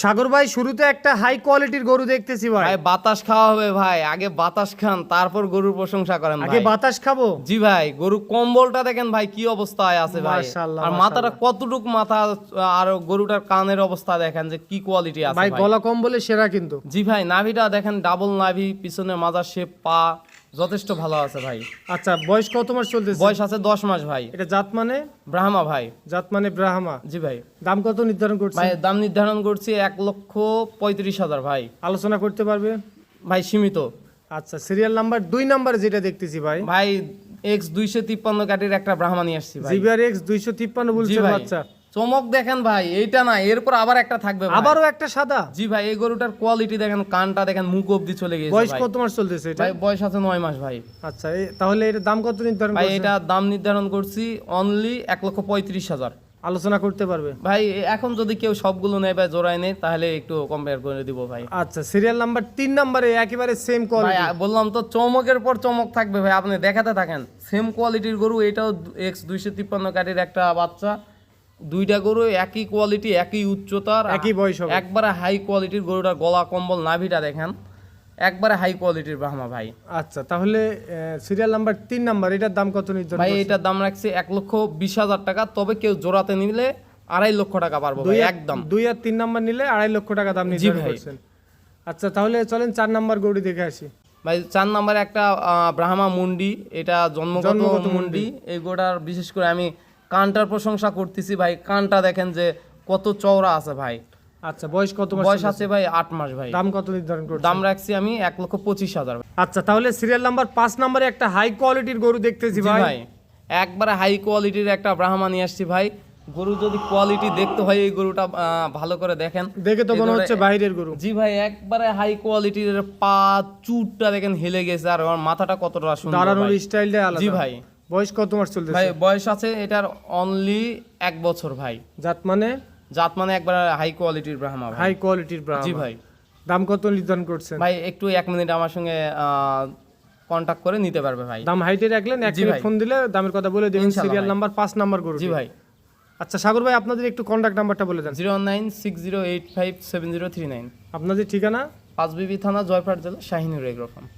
সাগর ভাই শুরুতে একটা হাই কোয়ালিটির গরু দেখতেছি ভাই। ভাই বাতাস খাওয়া হবে ভাই, আগে বাতাস খান তারপর গরুর প্রশংসা করেন আগে ভাই। বাতাস খাবো। জি ভাই, গরু কম্বলটা দেখেন ভাই কি অবস্থায় আছে ভাই, মাশাআল্লাহ, আর মাথাটা কতটুক মাথা, আর গরুটার কানের অবস্থা দেখেন যে কি কোয়ালিটি আছে ভাই। ভাই। গলা কম্বলে সেরা কিন্তু। জি ভাই, নাভিটা দেখেন ডাবল নাভি, পিছনে মাজার শেপ, পা যথেষ্ট ভালো আছে ভাই। আচ্ছা, বয়স কত মাস চলতেছে? বয়স আছে 10 মাস ভাই। এটা জাত মানে? ব্রাহ্মা ভাই। জাত মানে ব্রাহ্মা। জি ভাই। দাম কত নির্ধারণ করছে? ভাই দাম নির্ধারণ করছি 1,35,000 ভাই। আলোচনা করতে পারবে ভাই সীমিত। আচ্ছা, সিরিয়াল নাম্বার 2 নাম্বার যেটা দেখতেছি ভাই। ভাই এক্স 253 কাটির একটা ব্রাহ্মা নিয়ে আসছি ভাই। জিবিআর এক্স 253 বলছে বাচ্চা। চমক দেখেন ভাই, এইটা না এরপর আবার একটা থাকবে ভাই। আবারও একটা সাদা। জি ভাই, এই গরুটার কোয়ালিটি দেখেন, কানটা দেখেন, মুখ অবধি চলে গেছে। বয়স ভাই কত মাস চলতেছে এটা? ভাই বয়স আছে 9 মাস ভাই। আচ্ছা, তাহলে এর দাম কত নির্ধারণ ভাই করছে? এটা দাম নির্ধারণ করছি অনলি 1,35,000। আলোচনা করতে পারবে ভাই এখন যদি কেউ সবগুলো নেয় বা জোড়ায় নেয় তাহলে একটু কম্পেয়ার করে দিব ভাই। আচ্ছা, সিরিয়াল নাম্বার 3 নম্বরে একেবারে সেম ভাই কোয়ালিটি। বললাম তো চমকের পর চমক থাকবে ভাই, আপনি দেখাতে থাকেন। সেম কোয়ালিটির গরু, এটাও এক্স 253 কাটির একটা বাচ্চা। দুইটা গরু একই কোয়ালিটি, একই উচ্চতার, একই বয়স হবে। একবারে হাই কোয়ালিটির। গরুটার গলা কম্বল নাভিটা দেখেন, একবারে হাই কোয়ালিটির ব্রাহ্মা ভাই। আচ্ছা, তাহলে সিরিয়াল নাম্বার 3 নাম্বার এটার দাম কত নির্ধারণ ভাই করছে? এটার দাম রাখছি 1,20,000 টাকা, তবে কেউ জোড়াতে নিলে 2.5 লক্ষ টাকা পারবো ভাই একদম। 2 আর 3 নাম্বার নিলে 2.5 লক্ষ টাকা দাম নির্ধারণ ভাই। করছেন। আচ্ছা, তাহলে চলেন 4 নাম্বার গরু দেখে আসি। ভাই 4 নম্বরে একটা ব্রাহ্মা মুন্ডি, এটা জন্মগত মুন্ডি। এই গোটার বিশেষ করে আমি কানটার প্রশংসা করতেছি ভাই। কানটা দেখেন যে কত চওড়া আছে ভাই। আচ্ছা, বয়স কত মাস? বয়স আছে ভাই 8 মাস ভাই। দাম কত নির্ধারণ করছেন? দাম রাখছি আমি 1,25,000। আচ্ছা, তাহলে সিরিয়াল নাম্বার 5 নম্বরে একটা হাই কোয়ালিটির গরু দেখতেছি জি ভাই। ভাই, একবারে হাই কোয়ালিটির একটা ব্রাহ্মা নিয়ে আসছি ভাই। গরু যদি কোয়ালিটি দেখতে হয়, এই গরুটা ভালো করে দেখেন। দেখে তো মনে হচ্ছে বাইরের গরু। জি ভাই, একবারে হাই কোয়ালিটির। পা চুটটা দেখেন হিলে গেছে, আর ওর মাথাটা কতটা সুন্দর দাঁড়ানোর ভাই। স্টাইলটা আলাদা। জি ভাই। বয়স কত মাস চলতেছে? ভাই বয়স আছে এটার অনলি 1 বছর ভাই। জাত মানে? জাত মানে একবার হাই কোয়ালিটির ব্রাহ্মা ভাই। হাই কোয়ালিটির ব্রাহ্মা। জি ভাই। দাম কত নির্ধারণ করছেন? ভাই একটু 1 মিনিট আমার সঙ্গে কন্টাক্ট করে নিতে পারবে ভাই। দাম হাইটে রাখলেন, 1 মিনিট ফোন দিলে দামের কথা বলে দেবেন। ইনশাআল্লাহ সিরিয়াল ভাই। নাম্বার 5 নাম্বার গরু। জি ভাই। আচ্ছা সাগর ভাই, আপনাদের একটু কন্টাক্ট নাম্বারটা বলে দেন। 096085703 আপনাদের ঠিকানা? পাঁচবিবি থানা, জয়পাট জেলা, শাহিনুর এগ্রো ফার্ম।